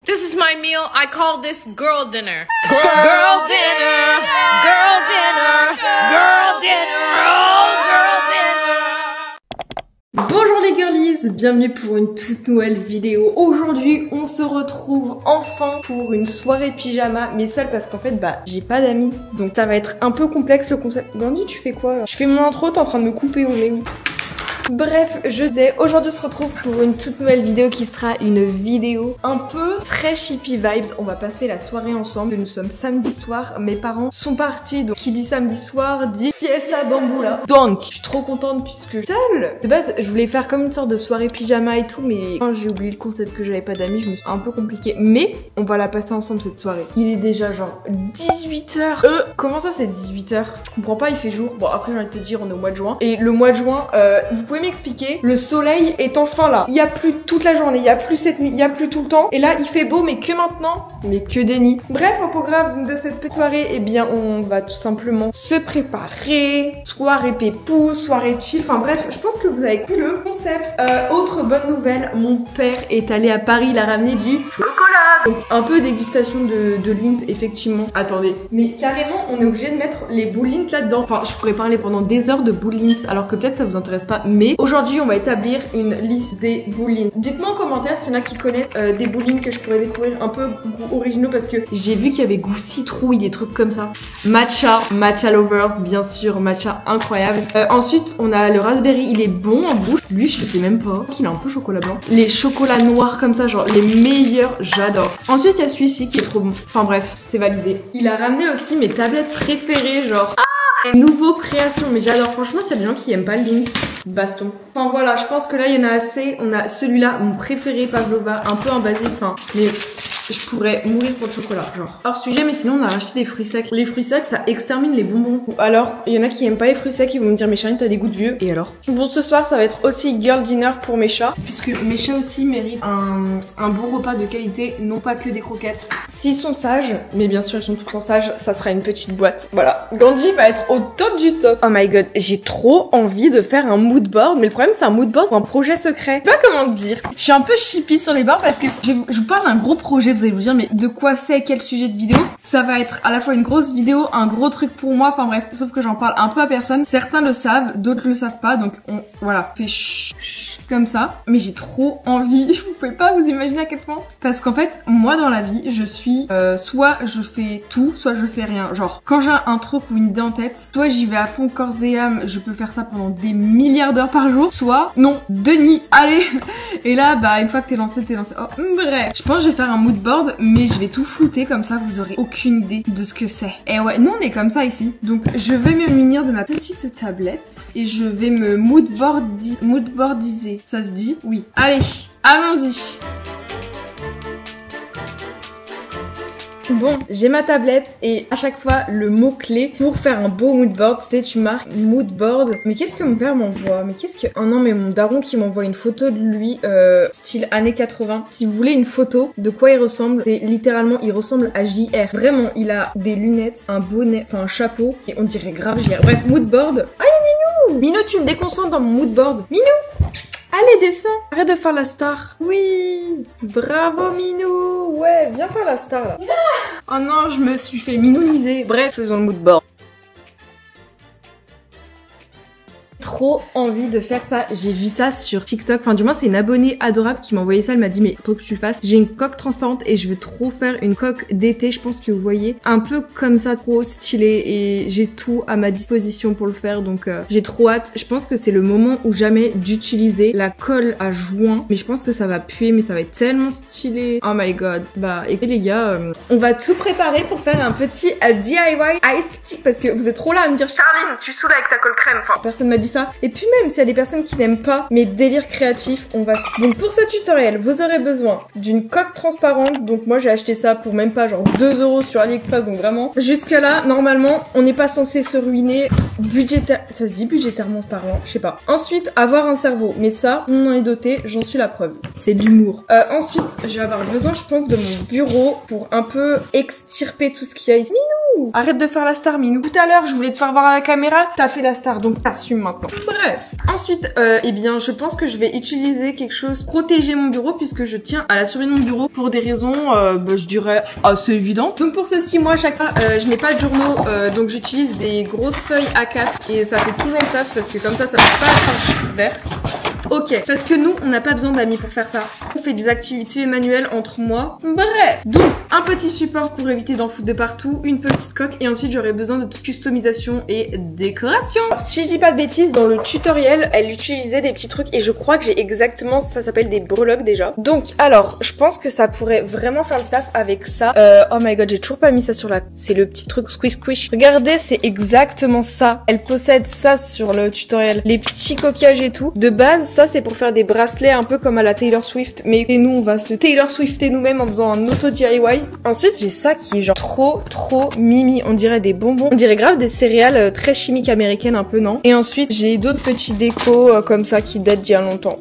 This is my meal. I call this girl dinner. Girl dinner. Girl dinner. Girl dinner. Oh, girl dinner. Bonjour les girlies, bienvenue pour une toute nouvelle vidéo. Aujourd'hui, on se retrouve enfin pour une soirée pyjama, mais seule parce qu'en fait, j'ai pas d'amis. Donc ça va être un peu complexe le concept. Gandhi, tu fais quoi là? Je fais mon intro, t'es en train de me couper, on est où? Bref, je disais, aujourd'hui on se retrouve pour une toute nouvelle vidéo qui sera une vidéo un peu très chippy vibes. On va passer la soirée ensemble. Nous sommes samedi soir, mes parents sont partis. Donc qui dit samedi soir dit fiesta bamboula. Donc je suis trop contente puisque seule. De base, je voulais faire comme une sorte de soirée pyjama et tout, mais quand j'ai oublié le concept que j'avais pas d'amis, je me suis un peu compliqué. Mais on va la passer ensemble cette soirée. Il est déjà genre 18h. Comment ça c'est 18h? Je comprends pas, il fait jour. Bon après j'ai envie de te dire, on est au mois de juin. Et le mois de juin, vous pouvez m'expliquer, le soleil est enfin là. Il y a plus toute la journée, il y a plus cette nuit, il y a plus tout le temps. Et là, il fait beau, mais que maintenant. Mais que déni. Bref, au programme de cette petite soirée, eh bien, on va tout simplement se préparer. Soirée pépou, soirée chill. Enfin bref, je pense que vous avez compris le concept. Autre bonne nouvelle, mon père est allé à Paris, il a ramené du chocolat. Donc un peu dégustation de Lindt, effectivement. Attendez, mais carrément, on est obligé de mettre les boules Lindt là-dedans. Enfin, je pourrais parler pendant des heures de boules Lindt, alors que peut-être ça vous intéresse pas, mais aujourd'hui, on va établir une liste des boules Lindt. Dites-moi en commentaire s'il y en a qui connaissent des boules Lindt que je pourrais découvrir un peu goût originaux, parce que j'ai vu qu'il y avait goût citrouille, des trucs comme ça. Matcha lovers, bien sûr, matcha incroyable. Ensuite, on a le raspberry, il est bon en bouche. Lui, je sais même pas qu'il a un peu chocolat blanc. Les chocolats noirs comme ça, genre les meilleurs, j'adore. Ensuite, il y a celui-ci qui est trop bon. Enfin bref, c'est validé. Il a ramené aussi mes tablettes préférées, genre les nouveaux créations, mais j'adore. Franchement, s'il y a des gens qui aiment pas le Lindt, baston. Enfin voilà, je pense que là, il y en a assez. On a celui-là, mon préféré, Pavlova, un peu en basique, enfin, mais je pourrais mourir pour le chocolat, genre. Hors sujet, mais sinon, on a racheté des fruits secs. Les fruits secs, ça extermine les bonbons. Alors, il y en a qui aiment pas les fruits secs, ils vont me dire, mais Charline, t'as des goûts de vieux. Et alors? Bon, ce soir, ça va être aussi girl dinner pour mes chats, puisque mes chats aussi méritent un bon repas de qualité, non pas que des croquettes. S'ils sont sages, mais bien sûr, ils sont tout le temps sages, ça sera une petite boîte. Voilà. Gandhi va être au top du top. Oh my god, j'ai trop envie de faire un mood board, mais le problème, c'est un mood board ou un projet secret. Je sais pas comment te dire. Je suis un peu chippy sur les bords parce que je vous parle d'un gros projet. Vous allez vous dire, mais de quoi c'est, quel sujet de vidéo? Ça va être à la fois une grosse vidéo, un gros truc pour moi, enfin bref, sauf que j'en parle un peu à personne. Certains le savent, d'autres le savent pas, donc on, voilà, fait chut, comme ça. Mais j'ai trop envie, vous pouvez pas vous imaginer à quel point. Parce qu'en fait, moi dans la vie, je suis, soit je fais tout, soit je fais rien. Genre, quand j'ai un truc ou une idée en tête, soit j'y vais à fond corps et âme, je peux faire ça pendant des milliards d'heures par jour, soit non, Denis, allez. Et là, une fois que t'es lancé, t'es lancé. Oh, bref. Je pense que je vais faire un mood board, mais je vais tout flouter, comme ça vous aurez aucune idée de ce que c'est. Et ouais, nous on est comme ça ici. Donc je vais me munir de ma petite tablette et je vais me moodboardiser. Ça se dit? Oui. Allez, allons-y. Bon, j'ai ma tablette et à chaque fois le mot clé pour faire un beau moodboard, c'est tu marques moodboard. Mais qu'est-ce que mon père m'envoie? Mais qu'est-ce que... Oh non, mais mon daron qui m'envoie une photo de lui style années 80. Si vous voulez une photo de quoi il ressemble, c'est littéralement il ressemble à JR. Vraiment, il a des lunettes, un bonnet, enfin un chapeau et on dirait grave JR. Bref, moodboard. Allez Minou! Minou, tu me déconcentres dans mon moodboard. Minou! Allez, descends. Arrête de faire la star. Oui. Bravo, Minou. Ouais, viens faire la star, là. Oh non, je me suis fait minouniser. Bref, faisons le mood board. Trop envie de faire ça. J'ai vu ça sur TikTok. Enfin, du moins, c'est une abonnée adorable qui m'a envoyé ça. Elle m'a dit, mais faut que tu le fasses. J'ai une coque transparente et je veux trop faire une coque d'été. Je pense que vous voyez. Un peu comme ça, trop stylé. Et j'ai tout à ma disposition pour le faire. Donc, j'ai trop hâte. Je pense que c'est le moment ou jamais d'utiliser la colle à joint. Mais je pense que ça va puer, mais ça va être tellement stylé. Oh my god. Et les gars, on va tout préparer pour faire un petit DIY ice tea. Parce que vous êtes trop là à me dire, Charline, tu saoules avec ta colle crème. Enfin, personne m'a dit ça. Et puis même s'il y a des personnes qui n'aiment pas mes délires créatifs, on va... Donc pour ce tutoriel, vous aurez besoin d'une coque transparente. Donc moi j'ai acheté ça pour même pas genre 2 € sur AliExpress. Donc vraiment, jusque là, normalement, on n'est pas censé se ruiner ça se dit budgétairement parlant, je sais pas. Ensuite, avoir un cerveau. Mais ça, on en est doté, j'en suis la preuve. C'est de l'humour. Ensuite, je vais avoir besoin, je pense, de mon bureau pour un peu extirper tout ce qu'il y a ici. Minou! Ouh, arrête de faire la star, Minou. Tout à l'heure, je voulais te faire voir à la caméra, t'as fait la star, donc t'assumes maintenant. Bref. Ensuite, eh bien, je pense que je vais utiliser quelque chose, protéger mon bureau, puisque je tiens à la survie de mon bureau pour des raisons, je dirais, assez évidentes. Donc pour ceci, moi, à chaque fois, je n'ai pas de journaux, donc j'utilise des grosses feuilles A4 et ça fait toujours le taf parce que comme ça va pas être vert. Ok, parce que nous, on n'a pas besoin d'amis pour faire ça. On fait des activités manuelles entre moi. Bref. Donc, un petit support pour éviter d'en foutre de partout, une petite coque et ensuite j'aurai besoin de toute customisation et décoration. Alors, si je dis pas de bêtises, dans le tutoriel, elle utilisait des petits trucs et je crois que j'ai exactement, ça s'appelle des breloques déjà. Donc, alors, je pense que ça pourrait vraiment faire le taf avec ça. Oh my god, j'ai toujours pas mis ça sur la... C'est le petit truc squish squish. Regardez, c'est exactement ça. Elle possède ça sur le tutoriel. Les petits coquillages et tout. De base, ça c'est pour faire des bracelets un peu comme à la Taylor Swift, mais nous on va se Taylor Swifter nous-mêmes en faisant un auto DIY. Ensuite j'ai ça qui est genre trop mimi, on dirait des bonbons, on dirait grave des céréales très chimiques américaines un peu, non? Et ensuite j'ai d'autres petits décos comme ça qui datent d'il y a longtemps.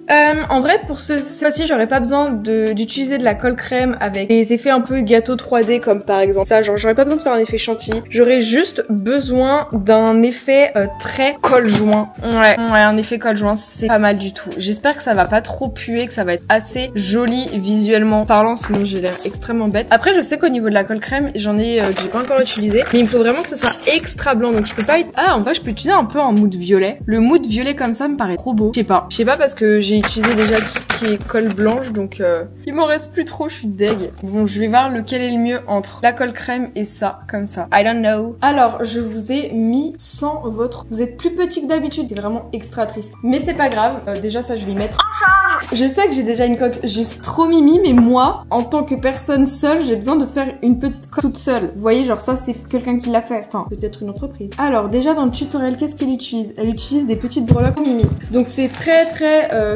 En vrai pour ça-ci j'aurais pas besoin d'utiliser de la colle crème avec des effets un peu gâteau 3D comme par exemple ça, genre j'aurais pas besoin de faire un effet chantilly, j'aurais juste besoin d'un effet très colle joint. Ouais, un effet colle joint c'est pas mal du tout. J'espère que ça va pas trop puer, que ça va être assez joli visuellement parlant, sinon j'ai l'air extrêmement bête. Après je sais qu'au niveau de la colle crème, j'en ai que j'ai pas encore utilisé, mais il me faut vraiment que ça soit extra blanc, donc je peux pas... Ah en fait je peux utiliser un peu un mood violet. Le mood violet comme ça me paraît trop beau. Je sais pas parce que j'ai utilisé déjà tout ce qui est colle blanche, donc il m'en reste plus trop, je suis deg. Bon je vais voir lequel est le mieux entre la colle crème et ça, comme ça. I don't know. Alors je vous ai mis sans votre... Vous êtes plus petit que d'habitude, c'est vraiment extra triste. Mais c'est pas grave, déjà ça je vais y mettre en charge. Je sais que j'ai déjà une coque juste trop mimi, mais moi, en tant que personne seule, j'ai besoin de faire une petite coque toute seule. Vous voyez, genre ça c'est quelqu'un qui l'a fait, enfin peut-être une entreprise. Alors déjà dans le tutoriel, qu'est-ce qu'elle utilise? Elle utilise des petites breloques mimi. Donc c'est très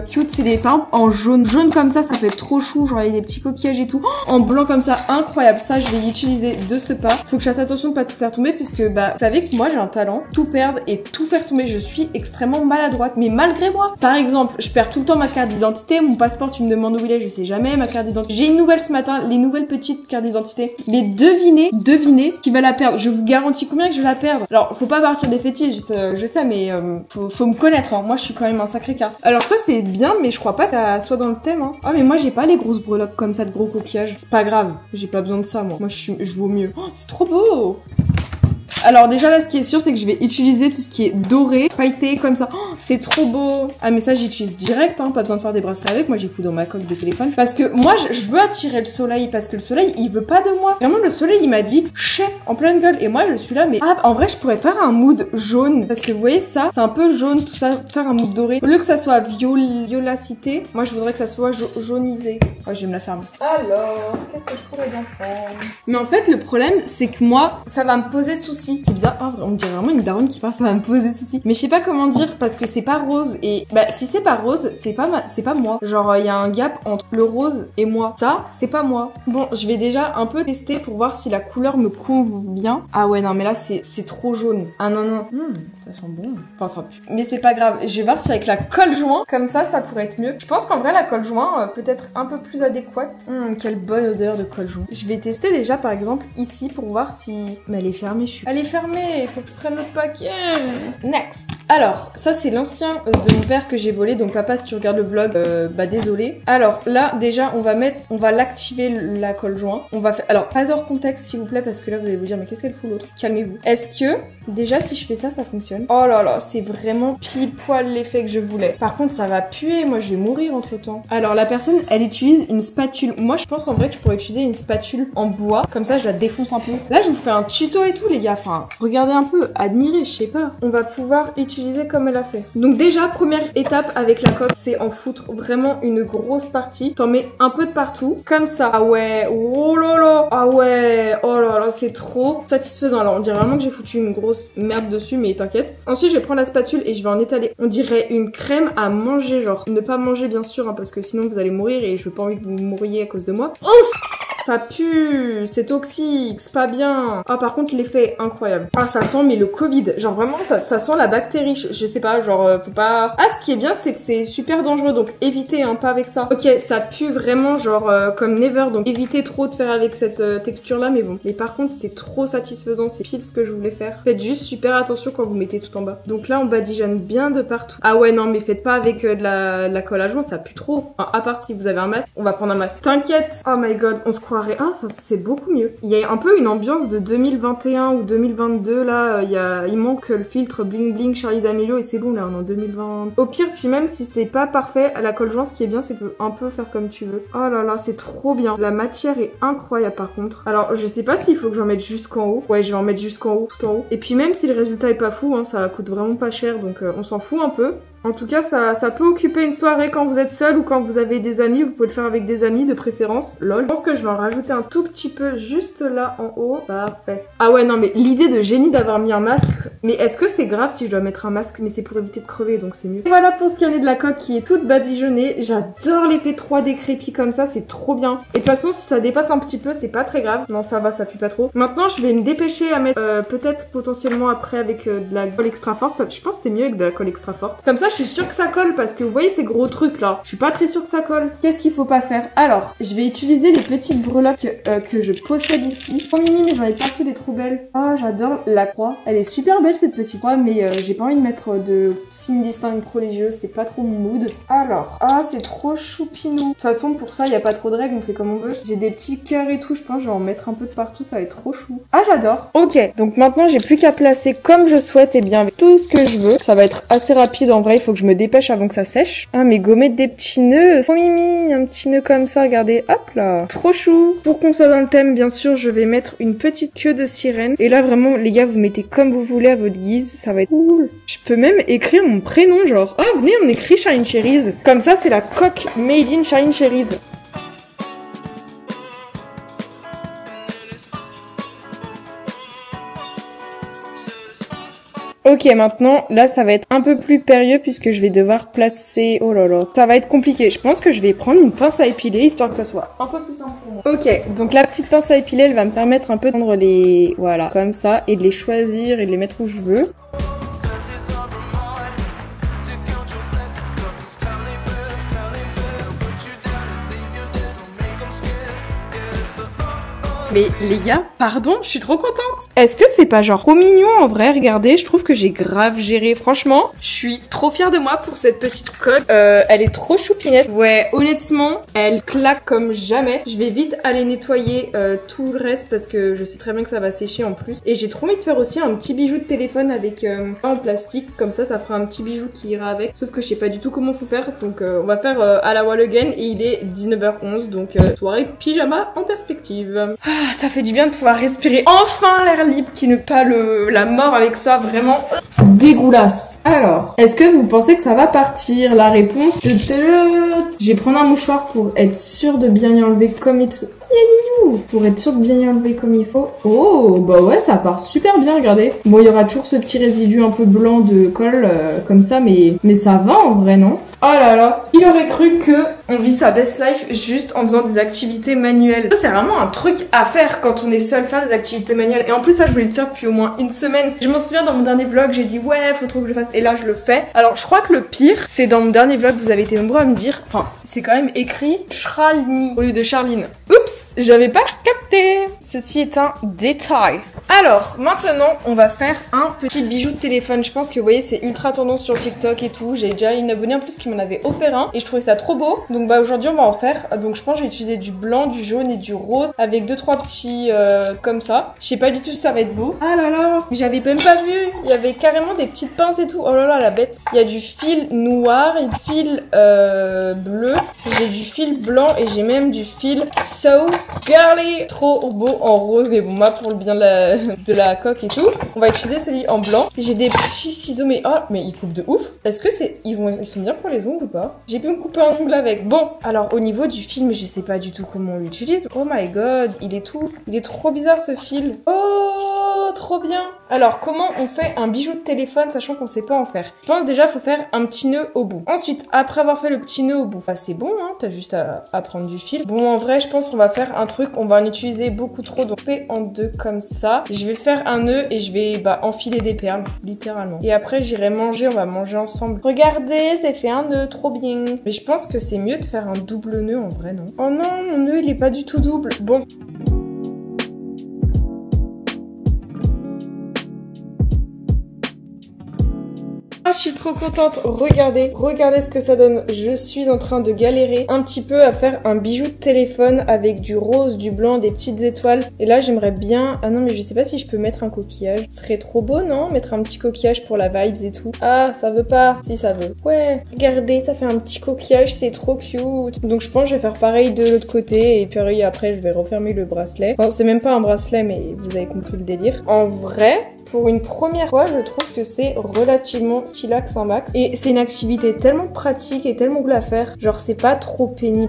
cute, c'est des peintes en jaune comme ça peut être trop chou, genre il y a des petits coquillages et tout. En blanc comme ça, incroyable. Ça je vais l'utiliser de ce pas. Faut que je fasse attention de pas tout faire tomber puisque bah vous savez que moi j'ai un talent, tout perdre et tout faire tomber. Je suis extrêmement maladroite, mais malgré moi. Par exemple, je perds tout le temps ma carte d'identité, mon passeport tu me demandes où il est, je sais jamais, ma carte d'identité. J'ai une nouvelle ce matin, les nouvelles petites cartes d'identité. Mais devinez qui va la perdre. Je vous garantis combien que je vais la perdre. Alors, faut pas partir des fétiches, je sais, mais faut me connaître, hein. Moi je suis quand même un sacré cas. Alors ça c'est bien, mais je crois pas que ça soit dans le thème, hein. Ah mais moi j'ai pas les grosses breloques comme ça de gros coquillages. C'est pas grave, j'ai pas besoin de ça moi. Moi je vaux mieux. Oh, c'est trop beau. Alors déjà là ce qui est sûr c'est que je vais utiliser tout ce qui est doré, pailleté comme ça. Oh, c'est trop beau. Ah mais ça j'utilise direct, hein, pas besoin de faire des bracelets avec. Moi j'ai foutu dans ma coque de téléphone. Parce que moi je veux attirer le soleil. Parce que le soleil il veut pas de moi. Vraiment le soleil il m'a dit chais en pleine gueule. Et moi je suis là mais ah en vrai je pourrais faire un mood jaune. Parce que vous voyez ça, c'est un peu jaune tout ça. Faire un mood doré. Au lieu que ça soit violacité, moi je voudrais que ça soit jaunisé. Oh je vais me la fermer. Alors qu'est-ce que je pourrais bien prendre? Mais en fait le problème c'est que moi ça va me poser souci. C'est bizarre, oh, on me dirait vraiment une daronne qui parle, ça va me poser souci. Mais je sais pas comment dire parce que c'est pas rose et bah si c'est pas rose, c'est pas moi. Genre il y a un gap entre le rose et moi. Ça, c'est pas moi. Bon, je vais déjà un peu tester pour voir si la couleur me convient. Ah ouais non mais là c'est trop jaune. Ah non. Ça sent bon. Enfin ça pue. Mais c'est pas grave. Je vais voir si avec la colle joint, comme ça pourrait être mieux. Je pense qu'en vrai la colle joint peut être un peu plus adéquate. Quelle bonne odeur de colle joint. Je vais tester déjà par exemple ici pour voir si... Mais elle est fermée, Elle est fermée, faut que je prenne l'autre paquet. Next. Alors, ça c'est l'ancien de mon père que j'ai volé. Donc papa, si tu regardes le vlog, bah désolé. Alors là, déjà, on va l'activer la colle joint. On va faire... Alors, pas hors contexte s'il vous plaît, parce que là vous allez vous dire mais qu'est-ce qu'elle fout l'autre? Calmez-vous. Est-ce que déjà si je fais ça, ça fonctionne? Oh là là, c'est vraiment pile poil l'effet que je voulais. Par contre, ça va puer. Moi, je vais mourir entre temps. Alors la personne, elle utilise une spatule. Moi, je pense en vrai que je pourrais utiliser une spatule en bois. Comme ça, je la défonce un peu. Là, je vous fais un tuto et tout, les gars. Enfin, regardez un peu, admirez, je sais pas. On va pouvoir utiliser comme elle a fait. Donc déjà, première étape avec la coque, c'est en foutre vraiment une grosse partie. T'en mets un peu de partout, comme ça. Ah ouais, oh là là. Ah ouais, oh là là, c'est trop satisfaisant. Alors, on dirait vraiment que j'ai foutu une grosse merde dessus, mais t'inquiète. Ensuite, je vais prendre la spatule et je vais en étaler. On dirait une crème à manger, genre. Ne pas manger, bien sûr, hein, parce que sinon vous allez mourir et je veux pas envie que vous mouriez à cause de moi. Oh, ça pue, c'est toxique, c'est pas bien. Ah, par contre, l'effet est incroyable. Ah, ça sent, mais le Covid. Genre vraiment, ça sent la bactérie. Je sais pas, genre, faut pas... Ah, ce qui est bien, c'est que c'est super dangereux, donc évitez, hein, pas avec ça. Ok, ça pue vraiment, genre, comme never, donc évitez trop de faire avec cette texture-là, mais bon. Mais par contre, c'est trop satisfaisant, c'est pile ce que je voulais faire. Faites juste super attention quand vous mettez tout en bas. Donc là, on badigeonne bien de partout. Ah ouais, non, mais faites pas avec de la colle à joint, ça pue trop. Enfin, à part si vous avez un masque, on va prendre un masque. T'inquiète. Oh my god, on se croirait. Ah, ça, c'est beaucoup mieux. Il y a un peu une ambiance de 2021 ou 2022, là. Il manque le filtre bling bling Charli D'Amelio et c'est bon, là, on est en 2020. Au pire, puis même si c'est pas parfait, la colle joint, ce qui est bien, c'est que tu peux un peu faire comme tu veux. Oh là là, c'est trop bien. La matière est incroyable, par contre. Alors, je sais pas s'il faut que j'en mette jusqu'en haut. Ouais, je vais en mettre jusqu'en haut, tout en haut. Et puis même si le résultat est pas fou, hein, ça coûte vraiment pas cher, donc on s'en fout un peu. En tout cas, ça peut occuper une soirée quand vous êtes seul ou quand vous avez des amis. Vous pouvez le faire avec des amis de préférence. Lol. Je pense que je vais en rajouter un tout petit peu juste là en haut. Parfait. Ah ouais, non, mais l'idée de génie d'avoir mis un masque. Mais est-ce que c'est grave si je dois mettre un masque? Mais c'est pour éviter de crever, donc c'est mieux. Et voilà pour ce qui en est de la coque qui est toute badigeonnée. J'adore l'effet 3D crépi comme ça, c'est trop bien. Et de toute façon, si ça dépasse un petit peu, c'est pas très grave. Non, ça va, ça pue pas trop. Maintenant, je vais me dépêcher à mettre peut-être potentiellement après avec de la colle extra forte. Ça, je pense que c'est mieux avec de la colle extra forte. Comme ça, je suis sûre que ça colle parce que vous voyez ces gros trucs là. Je suis pas très sûre que ça colle. Qu'est-ce qu'il faut pas faire? Alors, je vais utiliser les petites breloques que je possède ici. Oh mimi, mais j'en ai partout des trop belles. Oh, j'adore la croix. Elle est super belle cette petite croix, mais j'ai pas envie de mettre de signes distincts religieux. C'est pas trop mon mood. Alors, ah, c'est trop choupinou. De toute façon, pour ça, il y a pas trop de règles. On fait comme on veut. J'ai des petits cœurs et tout. Je pense que je vais en mettre un peu de partout. Ça va être trop chou. Ah, j'adore. Ok, donc maintenant, j'ai plus qu'à placer comme je souhaite et bien avec tout ce que je veux. Ça va être assez rapide en vrai. Il faut que je me dépêche avant que ça sèche. Ah, mais go mettre des petits nœuds. Oh mimi, un petit nœud comme ça, regardez. Hop là. Trop chou. Pour qu'on soit dans le thème, bien sûr, je vais mettre une petite queue de sirène. Et là, vraiment, les gars, vous mettez comme vous voulez à votre guise. Ça va être cool. Je peux même écrire mon prénom, genre. Oh, venez, on écrit Shine Cherries. Comme ça, c'est la coque made in Shine Cherries. Ok, maintenant, là, ça va être un peu plus périlleux puisque je vais devoir placer... Oh là là, ça va être compliqué. Je pense que je vais prendre une pince à épiler histoire que ça soit un peu plus simple pour moi. Ok, donc la petite pince à épiler, elle va me permettre un peu de prendre les... Voilà, comme ça, et de les choisir et de les mettre où je veux. Mais les gars, pardon, je suis trop contente. Est-ce que c'est pas genre trop mignon en vrai? Regardez, je trouve que j'ai grave géré. Franchement, je suis trop fière de moi pour cette petite coque. Elle est trop choupinette. Ouais, honnêtement, elle claque comme jamais. Je vais vite aller nettoyer tout le reste parce que je sais très bien que ça va sécher en plus. Et j'ai trop envie de faire aussi un petit bijou de téléphone avec en plastique. Comme ça fera un petit bijou qui ira avec. Sauf que je sais pas du tout comment faut faire. Donc on va faire à la wall again et il est 19h11. Donc soirée pyjama en perspective. Ah, ça fait du bien de pouvoir respirer enfin l'air libre qui ne pas la mort avec ça, vraiment dégoulasse. Alors, est-ce que vous pensez que ça va partir? La réponse, je vais prendre un mouchoir pour être sûre de bien y enlever comme il faut. Pour être sûr de bien y enlever comme il faut. Oh, bah ouais, ça part super bien, regardez. Bon, il y aura toujours ce petit résidu un peu blanc de colle comme ça, mais ça va en vrai, non? Oh là là, il aurait cru que on vit sa best life juste en faisant des activités manuelles. Ça, c'est vraiment un truc à faire quand on est seul, faire des activités manuelles. Et en plus, ça, je voulais le faire depuis au moins une semaine. Je m'en souviens dans mon dernier vlog, j'ai dit ouais, faut trop que je le fasse. Et là, je le fais. Alors, je crois que le pire, c'est dans mon dernier vlog, vous avez été nombreux à me dire, enfin, c'est quand même écrit Charline au lieu de Charline. Oups, j'avais pas capté. Ceci est un détail. Alors, maintenant, on va faire un petit bijou de téléphone. Je pense que vous voyez, c'est ultra tendance sur TikTok et tout. J'ai déjà une abonnée en plus qui m'en avait offert un et je trouvais ça trop beau. Donc bah aujourd'hui, on va en faire. Donc je pense que je vais utiliser du blanc, du jaune et du rose avec 2-3 petits comme ça. Je sais pas du tout si ça va être beau. Ah là là, j'avais même pas vu. Il y avait carrément des petites pinces et tout. Oh là là, la bête. Il y a du fil noir et du fil bleu. J'ai du fil blanc et j'ai même du fil so girly. Trop beau en rose, mais bon, moi pour le bien de la coque et tout, on va utiliser celui en blanc. J'ai des petits ciseaux, mais oh, mais ils coupent de ouf. Est-ce que ils sont bien pour les ongles ou pas? J'ai pu me couper un ongle avec. Bon, alors au niveau du fil, mais je sais pas du tout comment on l'utilise. Oh my god, il est trop bizarre ce fil. Oh, trop bien. Alors, comment on fait un bijou de téléphone sachant qu'on sait pas en faire? Je pense déjà, faut faire un petit nœud au bout. Ensuite, après avoir fait le petit nœud au bout, bah c'est bon, hein, t'as juste à prendre du fil. Bon, en vrai, je pense qu'on va faire un truc, on va en utiliser beaucoup trop, donc fait en deux comme ça. Je vais faire un nœud et je vais enfiler des perles, littéralement. Et après, j'irai manger, on va manger ensemble. Regardez, c'est fait un nœud, trop bien. Mais je pense que c'est mieux de faire un double nœud en vrai, non? Oh non, mon nœud, il est pas du tout double. Bon. Je suis trop contente, regardez ce que ça donne. Je suis en train de galérer un petit peu à faire un bijou de téléphone avec du rose, du blanc, des petites étoiles. Et là j'aimerais bien... Ah non mais je sais pas si je peux mettre un coquillage. Ce serait trop beau non? Mettre un petit coquillage pour la vibes et tout. Ah ça veut pas. Si ça veut. Ouais, regardez ça fait un petit coquillage, c'est trop cute. Donc je pense que je vais faire pareil de l'autre côté. Et puis après je vais refermer le bracelet. Enfin c'est même pas un bracelet mais vous avez compris le délire. En vrai... Pour une première fois, je trouve que c'est relativement stylax en max. Et c'est une activité tellement pratique et tellement cool à faire. Genre, c'est pas trop pénible.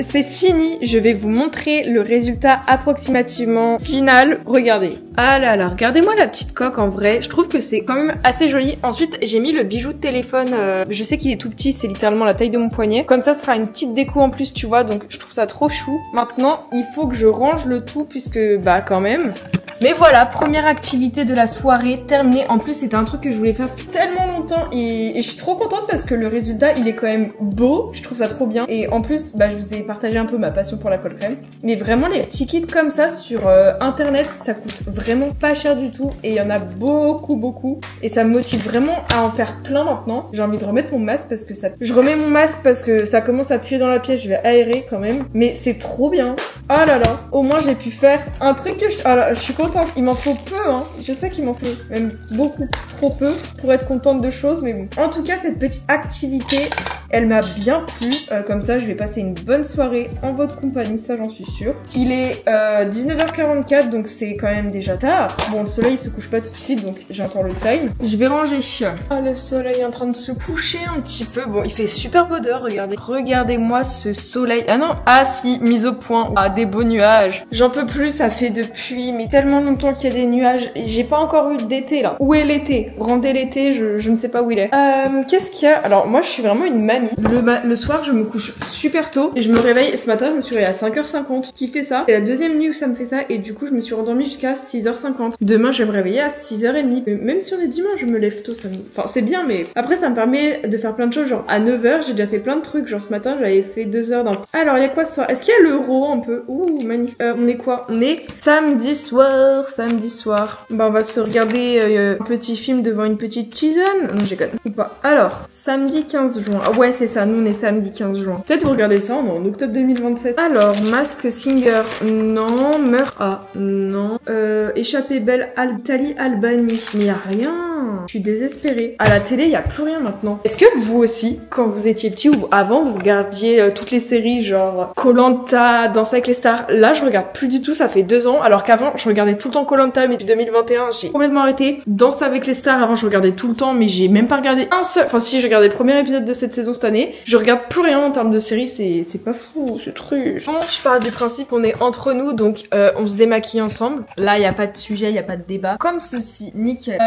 C'est fini. Je vais vous montrer le résultat approximativement final. Regardez. Ah là là, regardez-moi la petite coque en vrai. Je trouve que c'est quand même assez joli. Ensuite, j'ai mis le bijou de téléphone. Je sais qu'il est tout petit, c'est littéralement la taille de mon poignet. Comme ça sera une petite déco en plus, tu vois. Donc, je trouve ça trop chou. Maintenant, il faut que je range le tout puisque, quand même... Mais voilà, première activité de la soirée terminée. En plus, c'était un truc que je voulais faire depuis tellement longtemps et je suis trop contente parce que le résultat, il est quand même beau. Je trouve ça trop bien. Et en plus, je vous ai partagé un peu ma passion pour la colle crème. Mais vraiment, les petits kits comme ça sur internet, ça coûte vraiment pas cher du tout. Et il y en a beaucoup. Et ça me motive vraiment à en faire plein maintenant. J'ai envie de remettre mon masque parce que ça... Je remets mon masque parce que ça commence à puer dans la pièce. Je vais aérer quand même. Mais c'est trop bien. Oh là là. Au moins, j'ai pu faire un truc que je suis contente. Il m'en faut peu, hein. Je sais qu'il m'en faut même beaucoup, trop peu pour être contente de choses, mais bon. En tout cas, cette petite activité, elle m'a bien plu. Comme ça, je vais passer une bonne soirée en votre compagnie, ça j'en suis sûre. Il est 19h44, donc c'est quand même déjà tard. Bon, le soleil se couche pas tout de suite, donc j'ai encore le time. Je vais ranger. Ah, le soleil est en train de se coucher un petit peu. Bon, il fait super beau dehors, regardez. Regardez-moi ce soleil. Ah non, ah si, mise au point. Ah, des beaux nuages. J'en peux plus, ça fait depuis, mais tellement longtemps qu'il y a des nuages. J'ai pas encore eu d'été là. Où est l'été? Rendez l'été, je ne sais pas où il est. Qu'est-ce qu'il y a? Alors moi je suis vraiment une mamie. Le soir je me couche super tôt et je me réveille. Ce matin je me suis réveillée à 5h50. Qui fait ça? C'est la deuxième nuit où ça me fait ça et du coup je me suis rendormie jusqu'à 6h50. Demain je vais me réveiller à 6h30. Même si on est dimanche, je me lève tôt. Enfin c'est bien mais après ça me permet de faire plein de choses. Genre à 9h j'ai déjà fait plein de trucs. Genre ce matin j'avais fait 2 heures d'un... Alors il y a quoi ce soir? Est-ce qu'il y a l'euro un peu? Ouh magnifique. On est quoi? On est samedi soir. On va se regarder un petit film devant une petite tisane. Non, j'ai ou pas. Alors, samedi 15 juin. Ah ouais, c'est ça. Nous, on est samedi 15 juin. Peut-être vous regardez ça, on est en octobre 2027. Alors, Mask Singer. Non. Meurt. Ah, non. Échappée belle. Italie, Albanie. Mais y a rien. Je suis désespérée. À la télé, y a plus rien maintenant. Est-ce que vous aussi, quand vous étiez petit ou avant, vous regardiez toutes les séries genre Koh-Lanta, Danse avec les stars? Là, je regarde plus du tout. Ça fait 2 ans. Alors qu'avant, je regardais tout le temps Koh-Lanta, mais depuis 2021, j'ai complètement arrêté. Danse avec les stars, avant, je regardais tout le temps, mais j'ai même pas regardé un seul. Enfin, si, j'ai regardé le premier épisode de cette saison cette année. Je regarde plus rien en termes de séries. C'est pas fou, ce truc. Bon, je pars du principe qu'on est entre nous, donc on se démaquille ensemble. Là, y a pas de sujet, y a pas de débat. Comme ceci, nickel.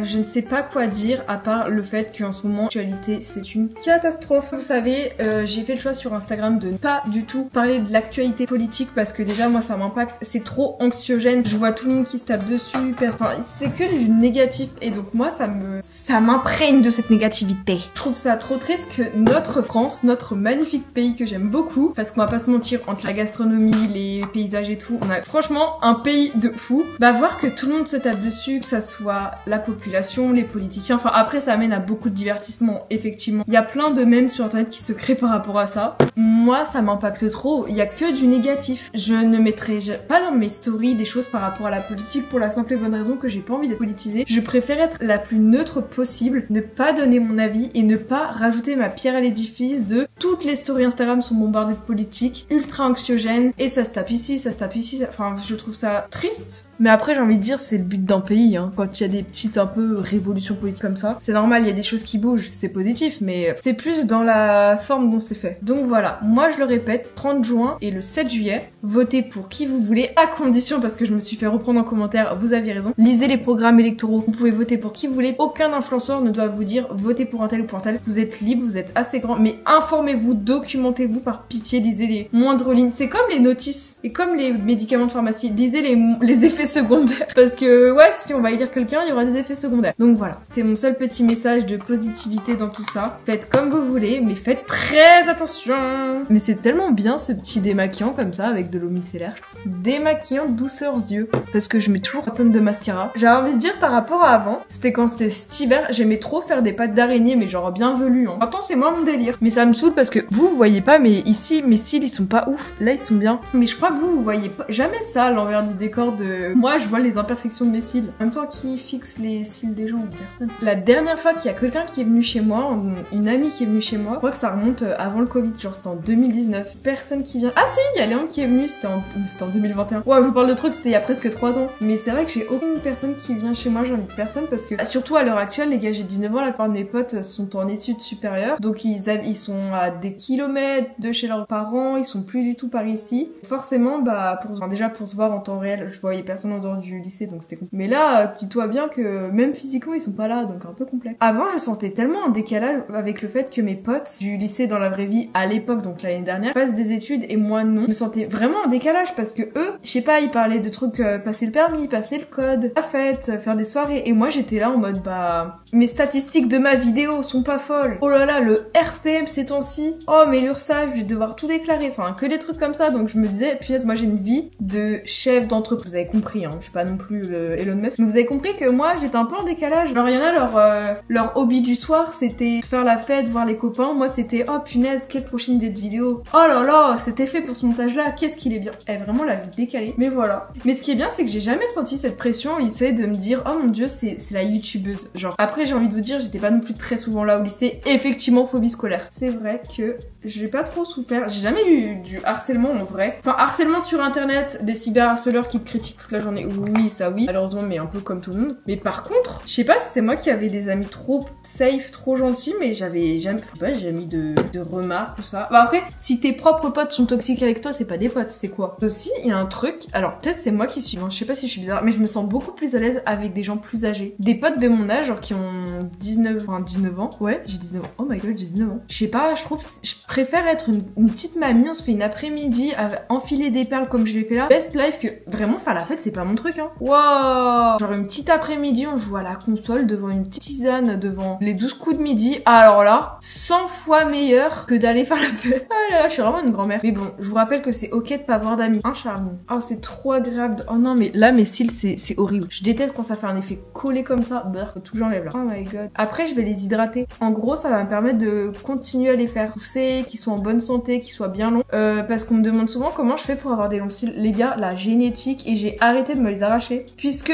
Je ne sais pas quoi dire à part le fait qu'en ce moment l'actualité c'est une catastrophe. Vous savez, j'ai fait le choix sur Instagram de ne pas du tout parler de l'actualité politique parce que déjà moi ça m'impacte, c'est trop anxiogène, je vois tout le monde qui se tape dessus, enfin, c'est que du négatif et donc moi ça m'imprègne de cette négativité. Je trouve ça trop triste que notre France, notre magnifique pays que j'aime beaucoup, parce qu'on va pas se mentir, entre la gastronomie, les paysages et tout, on a franchement un pays de fou, voir que tout le monde se tape dessus, que ça soit la population, les politiciens, enfin après ça amène à beaucoup de divertissement, effectivement. Il y a plein de mèmes sur internet qui se créent par rapport à ça. Moi ça m'impacte trop, il y a que du négatif. Je ne mettrai pas dans mes stories des choses par rapport à la politique pour la simple et bonne raison que j'ai pas envie d'être politisée. Je préfère être la plus neutre possible, ne pas donner mon avis et ne pas rajouter ma pierre à l'édifice de toutes les stories Instagram sont bombardées de politique, ultra anxiogènes et ça se tape ici, ça se tape ici, enfin je trouve ça triste. Mais après j'ai envie de dire c'est le but d'un pays, hein. Quand il y a des petites un peu révolutions évolution politique comme ça. C'est normal, il y a des choses qui bougent, c'est positif, mais c'est plus dans la forme dont c'est fait. Donc voilà, moi je le répète, 30 juin et le 7 juillet, votez pour qui vous voulez, à condition, parce que je me suis fait reprendre en commentaire, vous aviez raison, lisez les programmes électoraux, vous pouvez voter pour qui vous voulez, aucun influenceur ne doit vous dire votez pour un tel ou pour un tel, vous êtes libre, vous êtes assez grand, mais informez-vous, documentez-vous, par pitié, lisez les moindres lignes, c'est comme les notices, et comme les médicaments de pharmacie, lisez les effets secondaires, parce que ouais, si on va élire quelqu'un, il y aura des effets secondaires. Donc voilà, c'était mon seul petit message de positivité dans tout ça, faites comme vous voulez, mais faites très attention. Mais c'est tellement bien ce petit démaquillant comme ça, avec de l'eau micellaire, démaquillant douceur aux yeux, parce que je mets toujours une tonne de mascara. J'ai envie de dire par rapport à avant, c'était quand c'était cet hiver, j'aimais trop faire des pattes d'araignée, mais genre bien velues. Hein. Maintenant c'est moins mon délire, mais ça me saoule parce que vous voyez pas, mais ici mes cils ils sont pas ouf, là ils sont bien. Mais je crois que vous voyez pas jamais ça à l'envers du décor de... Moi je vois les imperfections de mes cils. En même temps, qui fixe les cils des gens? Personne. La dernière fois qu'il y a quelqu'un qui est venu chez moi, une amie qui est venue chez moi, je crois que ça remonte avant le Covid, genre c'était en 2019. Personne qui vient. Ah si, il y a Léon qui est venu, c'était en 2021. Ouais, je vous parle de trucs, c'était il y a presque 3 ans. Mais c'est vrai que j'ai aucune personne qui vient chez moi, j'invite personne parce que, surtout à l'heure actuelle, les gars, j'ai 19 ans, la plupart de mes potes sont en études supérieures, donc ils sont à des kilomètres de chez leurs parents, ils sont plus du tout par ici. Forcément, bah, déjà pour se voir en temps réel, je voyais personne en dehors du lycée, donc c'était compliqué. Mais là, dis-toi bien que même physiquement, ils sont pas là, donc un peu complexe. Avant, je sentais tellement un décalage avec le fait que mes potes du lycée dans la vraie vie, à l'époque, donc l'année dernière, fassent des études et moi non. Je me sentais vraiment en décalage parce que eux, je sais pas, ils parlaient de trucs, passer le permis, passer le code, la fête, faire des soirées, et moi j'étais là en mode bah, mes statistiques de ma vidéo sont pas folles. Oh là là, le RPM ces temps-ci. Oh mais l'URSSAF, je vais devoir tout déclarer, enfin que des trucs comme ça. Donc je me disais, punaise, moi j'ai une vie de chef d'entreprise. Vous avez compris, hein, je suis pas non plus Elon Musk, mais vous avez compris que moi j'étais un peu en décalage. Genre il y en a leur hobby du soir, c'était faire la fête, voir les copains. Moi c'était oh punaise, quelle prochaine idée de vidéo. Oh là là, c'était fait pour ce montage-là, qu'est-ce qu'il est bien. Eh vraiment la vie décalée. Mais voilà. Mais ce qui est bien, c'est que j'ai jamais senti cette pression au lycée de me dire oh mon dieu, c'est la youtubeuse. Genre après j'ai envie de vous dire, j'étais pas non plus très souvent là au lycée. Effectivement, phobie scolaire. C'est vrai que j'ai pas trop souffert. J'ai jamais eu du harcèlement en vrai. Enfin harcèlement sur internet, des cyberharceleurs qui te critiquent toute la journée. Oui, ça oui. Malheureusement, mais un peu comme tout le monde. Mais par contre, je sais pas si c'est moi qui avais des amis trop safe, trop gentils, mais j'avais jamais, enfin pas, j'ai jamais mis de remarques ou ça. Bah après, si tes propres potes sont toxiques avec toi, c'est pas des potes, c'est quoi? Aussi, il y a un truc, alors peut-être c'est moi qui suis, je sais pas si je suis bizarre, mais je me sens beaucoup plus à l'aise avec des gens plus âgés. Des potes de mon âge, genre qui ont 19 ans. Ouais, j'ai 19 ans. Oh my god, j'ai 19 ans. Je sais pas, je trouve, je préfère être une petite mamie, on se fait une après-midi, enfiler des perles comme je l'ai fait là. Best life que, vraiment, faire la fête, c'est pas mon truc, hein. Wow! Genre une petite après-midi, on joue à la console devant une petite tisane, devant les 12 coups de midi. Alors là, 100 fois meilleur que d'aller faire la fête. Ah là là, je suis vraiment une grand-mère. Mais bon, je vous rappelle que c'est ok de pas avoir d'amis. Hein, Charline? Oh, c'est trop agréable. Oh non, mais là, mes cils, c'est horrible. Je déteste quand ça fait un effet collé comme ça. Brr, tout j'enlève là. Oh my god. Après, je vais les hydrater. En gros, ça va me permettre de continuer à les faire pousser, qu'ils soient en bonne santé, qu'ils soient bien longs. Parce qu'on me demande souvent comment je fais pour avoir des longs cils. Les gars, la génétique, et j'ai arrêté de me les arracher. Puisque,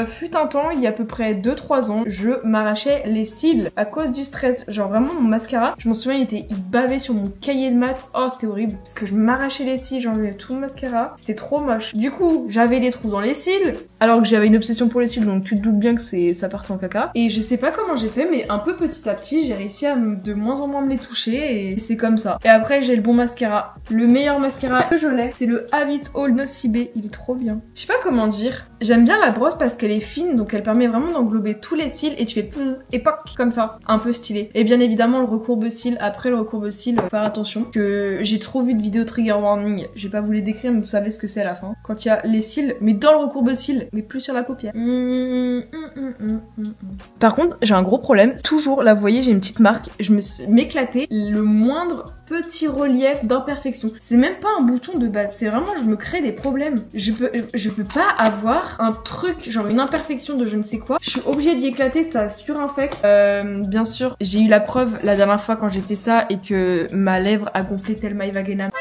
fut un temps, il y a à peu près 2-3 ans, je m'arrachais les cils à cause du stress. Genre vraiment, mon mascara, je m'en souviens, il bavait sur mon cahier de maths. Oh, c'était horrible. Parce que je m'arrachais les cils, j'enlevais tout le mascara. C'était trop moche. Du coup, j'avais des trous dans les cils. Alors que j'avais une obsession pour les cils, donc tu te doutes bien que ça partait en caca. Et je sais pas comment j'ai fait, mais un peu petit à petit, j'ai réussi à de moins en moins me les toucher, et c'est comme ça. Et après, j'ai le bon mascara. Le meilleur mascara que je l'ai, c'est le Habit All Nocibé. Il est trop bien. Je sais pas comment dire. J'aime bien la brosse parce qu'elle est fine, donc elle permet vraiment d'englober tous les cils, et tu fais époque comme ça. Un peu stylé. Et bien évidemment, le recourbe-cils. Après le recourbe-cils, faire attention, que j'ai trop vu de vidéos trigger warning. Je vais pas vous les décrire, mais vous savez ce que c'est à la fin. Quand il y a les cils, mais dans le recourbe-cils, mais plus sur la paupière. Par contre, j'ai un gros problème. Toujours, là, vous voyez, j'ai une petite marque. Je m'éclatais le moindre petit relief d'imperfection. C'est même pas un bouton de base. C'est vraiment, je me crée des problèmes. Je peux pas avoir un truc, genre une imperfection de je ne sais quoi. Je suis obligée d'y éclater, ça surinfecte. Bien sûr, j'ai eu la preuve la dernière fois quand j'ai fait ça et que ma lèvre a gonflé tel Maïva Genam.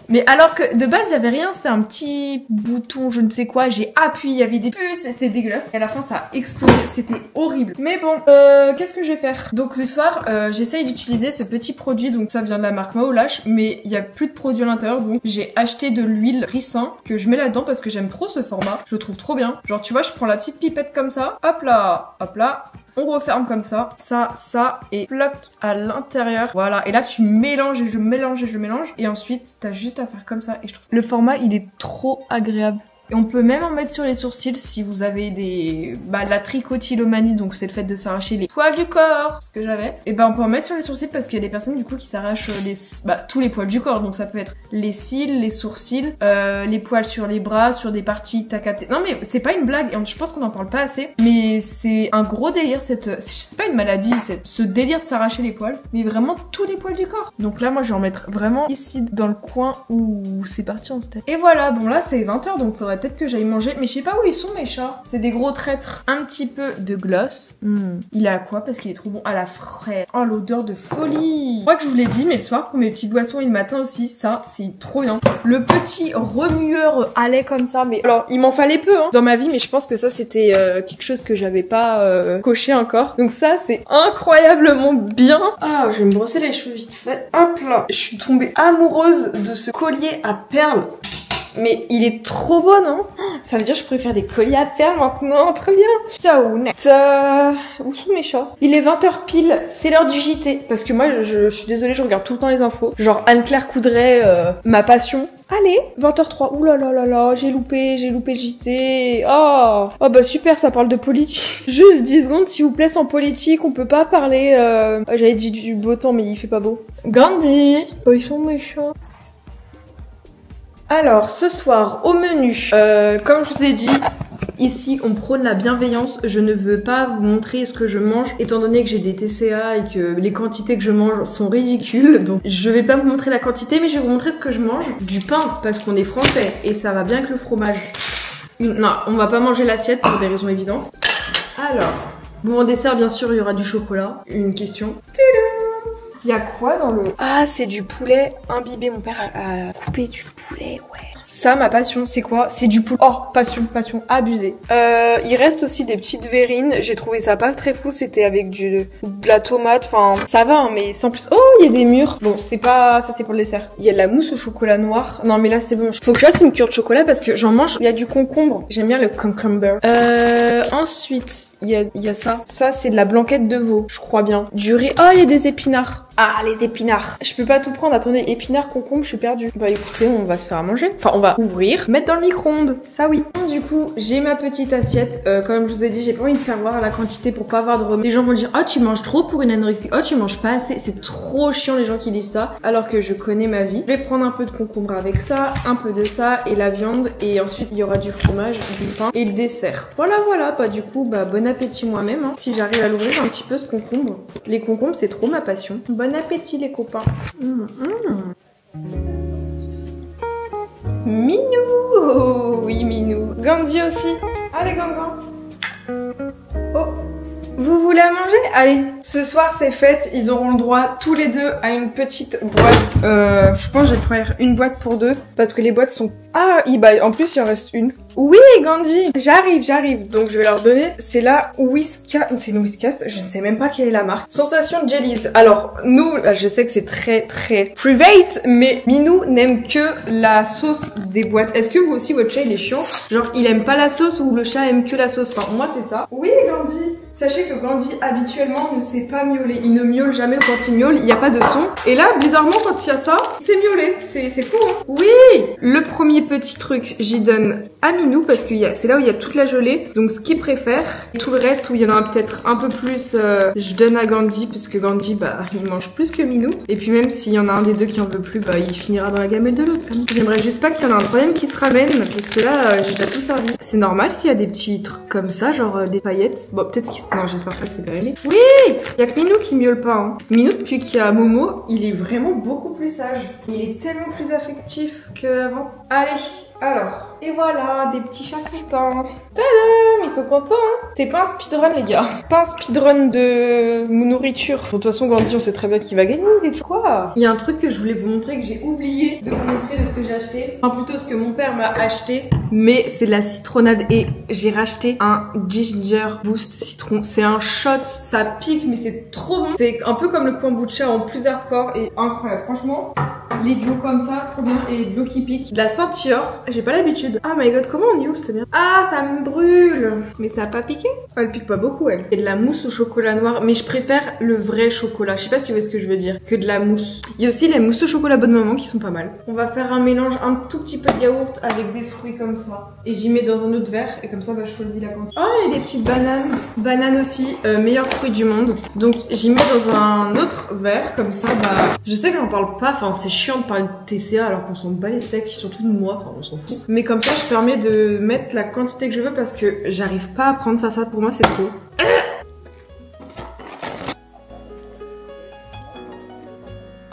Mais alors que de base il y avait rien, c'était un petit bouton, je ne sais quoi, j'ai appuyé, il y avait des puces, c'était dégueulasse. Et à la fin ça a explosé, c'était horrible. Mais bon, qu'est-ce que je vais faire? Donc le soir, j'essaye d'utiliser ce petit produit, donc ça vient de la marque Maolash, mais il y a plus de produits à l'intérieur, donc j'ai acheté de l'huile ricin que je mets là-dedans parce que j'aime trop ce format, je le trouve trop bien. Genre tu vois, je prends la petite pipette comme ça, hop là, on referme comme ça, et plop à l'intérieur. Voilà, et là tu mélanges et je mélange et je mélange. Et ensuite, t'as juste à faire comme ça. Et je trouve le format, il est trop agréable. Et on peut même en mettre sur les sourcils si vous avez la tricotylomanie, donc c'est le fait de s'arracher les poils du corps, ce que j'avais. Et on peut en mettre sur les sourcils parce qu'il y a des personnes du coup qui s'arrachent tous les poils du corps. Donc ça peut être les cils, les sourcils, les poils sur les bras, sur des parties que t'as capté. Non mais c'est pas une blague, et je pense qu'on en parle pas assez. Mais c'est un gros délire, c'est pas une maladie, c'est ce délire de s'arracher les poils, mais vraiment tous les poils du corps. Donc là moi je vais en mettre vraiment ici dans le coin où c'est parti en steak. Et voilà, bon là c'est 20h, donc faudrait peut-être que j'aille manger, mais je sais pas où ils sont mes chats. C'est des gros traîtres. Un petit peu de gloss. Il est à quoi? Parce qu'il est trop bon. À la fraise. Oh, l'odeur de folie. Je crois que je vous l'ai dit, mais le soir pour mes petites boissons et le matin aussi, ça c'est trop bien. Le petit remueur à lait comme ça, mais alors il m'en fallait peu dans ma vie, mais je pense que ça c'était quelque chose que j'avais pas coché encore. Donc ça c'est incroyablement bien. Ah, je vais me brosser les cheveux vite fait. Hop là. Je suis tombée amoureuse de ce collier à perles. Mais il est trop beau, non? Ça veut dire que je pourrais faire des colliers à perles maintenant, très bien. So next. Où sont mes chats? Il est 20h pile, c'est l'heure du JT. Parce que moi, je suis désolée, je regarde tout le temps les infos. Genre Anne-Claire Coudray, ma passion. Allez, 20h03. Ouh là là là là, j'ai loupé le JT. Oh bah super, ça parle de politique. Juste 10 secondes, s'il vous plaît, sans politique, on peut pas parler... J'avais dit du beau temps, mais il fait pas beau. Gandhi. Oh, ils sont méchants. Alors, ce soir, au menu, comme je vous ai dit, ici, on prône la bienveillance. Je ne veux pas vous montrer ce que je mange, étant donné que j'ai des TCA et que les quantités que je mange sont ridicules. Donc, je vais pas vous montrer la quantité, mais je vais vous montrer ce que je mange. Du pain, parce qu'on est français, et ça va bien avec le fromage. Non, on va pas manger l'assiette pour des raisons évidentes. Alors, bon, en dessert, bien sûr, il y aura du chocolat. Une question. Il y a quoi dans le... Ah, c'est du poulet imbibé. Mon père a coupé du poulet, ouais. Ça, ma passion, c'est quoi? C'est du poulet. Oh, passion abusée. Il reste aussi des petites verrines. J'ai trouvé ça pas très fou. C'était avec de la tomate. Enfin, ça va, hein, mais sans plus. Oh, il y a des mûres. Bon, c'est pas... Ça, c'est pour le dessert. Il y a de la mousse au chocolat noir. Non, mais là, c'est bon. Faut que je fasse une cure de chocolat parce que j'en mange. Il y a du concombre. J'aime bien le cucumber. Ensuite, il y a ça. Ça, c'est de la blanquette de veau. Je crois bien. Du riz. Oh, il y a des épinards. Ah, les épinards. Je peux pas tout prendre. Attendez, épinards, concombre, je suis perdue. Bah écoutez, on va se faire à manger. Enfin, on va ouvrir, mettre dans le micro-ondes. Ça oui. Du coup, j'ai ma petite assiette. Comme je vous ai dit, j'ai pas envie de faire voir la quantité pour pas avoir de remède. Les gens vont dire, oh, tu manges trop pour une anorexie. Oh, tu manges pas assez. C'est trop chiant les gens qui disent ça. Alors que je connais ma vie. Je vais prendre un peu de concombre avec ça, un peu de ça et la viande. Et ensuite, il y aura du fromage, du pain et le dessert. Voilà. Bah du coup, bon appétit moi-même. Hein. Si j'arrive à l'ouvrir un petit peu ce concombre. Les concombres, c'est trop ma passion. Bon appétit les copains. Minou. Oh, oui, Minou. Gandhi aussi. Allez, Gangan. Oh, vous voulez à manger? Allez, ce soir c'est fête. Ils auront le droit tous les deux à une petite boîte. Je pense que je vais faire une boîte pour deux parce que les boîtes sont... Ah, en plus il en reste une. Oui, Gandhi, j'arrive. Donc je vais leur donner, c'est la Whiskas, c'est une Whiskas, je ne sais même pas quelle est la marque. Sensation Jellies. Alors, nous, je sais que c'est très private, mais Minou n'aime que la sauce des boîtes. Est-ce que vous aussi, votre chat, il est chiant? Genre, il aime pas la sauce ou le chat aime que la sauce? Enfin, moi, c'est ça. Oui, Gandhi. Sachez que Gandhi, habituellement, ne sait pas miauler. Il ne miaule jamais quand il miaule, il n'y a pas de son. Et là, bizarrement, quand il y a ça, c'est miaulé. C'est fou, hein. Oui! Le premier petit truc, j'y donne à Minou parce que c'est là où il y a toute la gelée. Donc, ce qu'il préfère. Tout le reste, où il y en a peut-être un peu plus, je donne à Gandhi parce que Gandhi, il mange plus que Minou. Et puis, même s'il y en a un des deux qui en veut plus, il finira dans la gamelle de l'autre. J'aimerais juste pas qu'il y en ait un troisième qui se ramène parce que là, j'ai déjà tout servi. C'est normal s'il y a des petits trucs comme ça, genre des paillettes. Bon, peut-être qu'il... Non, j'espère pas que c'est périmé. Oui! Il y a que Minou qui miaule pas, hein. Minou, depuis qu'il y a Momo, il est vraiment beaucoup plus sage. Il est tellement plus affectif qu'avant. Allez, Alors, et voilà, des petits chats contents. Tadam, ils sont contents, hein. C'est pas un speedrun, les gars. C'est pas un speedrun de nourriture. De toute façon, Gandhi, on sait très bien qu'il va gagner. Quoi? Il y a un truc que je voulais vous montrer, que j'ai oublié de vous montrer de ce que j'ai acheté. Enfin, plutôt ce que mon père m'a acheté. Mais c'est de la citronnade et j'ai racheté un Ginger Boost citron. C'est un shot, ça pique, mais c'est trop bon. C'est un peu comme le kombucha en plus hardcore et incroyable. Franchement, les duos comme ça, trop bien. Et de l'eau qui pique. De la ceinture, j'ai pas l'habitude. Oh my god, comment on y ouvre, c'était bien. Ah, ça me brûle. Mais ça a pas piqué? Elle pique pas beaucoup, elle. Et de la mousse au chocolat noir, mais je préfère le vrai chocolat. Je sais pas si vous voyez ce que je veux dire. Que de la mousse. Il y a aussi les mousses au chocolat bonne maman qui sont pas mal. On va faire un mélange, un tout petit peu de yaourt avec des fruits comme ça. Et j'y mets dans un autre verre. Et comme ça, bah, je choisis la quantité. Oh, il y a des petites bananes. Bananes aussi, meilleur fruit du monde. Donc, j'y mets dans un autre verre. Comme ça, bah, je sais que j'en parle pas. Enfin, c'est chiant de parler de TCA alors qu'on s'en bat les steaks. Surtout de moi. Enfin, on s'en fout. Mais comme ça, je permets de mettre la quantité que je veux parce que j'arrive pas à prendre ça. Ça, pour moi, c'est trop.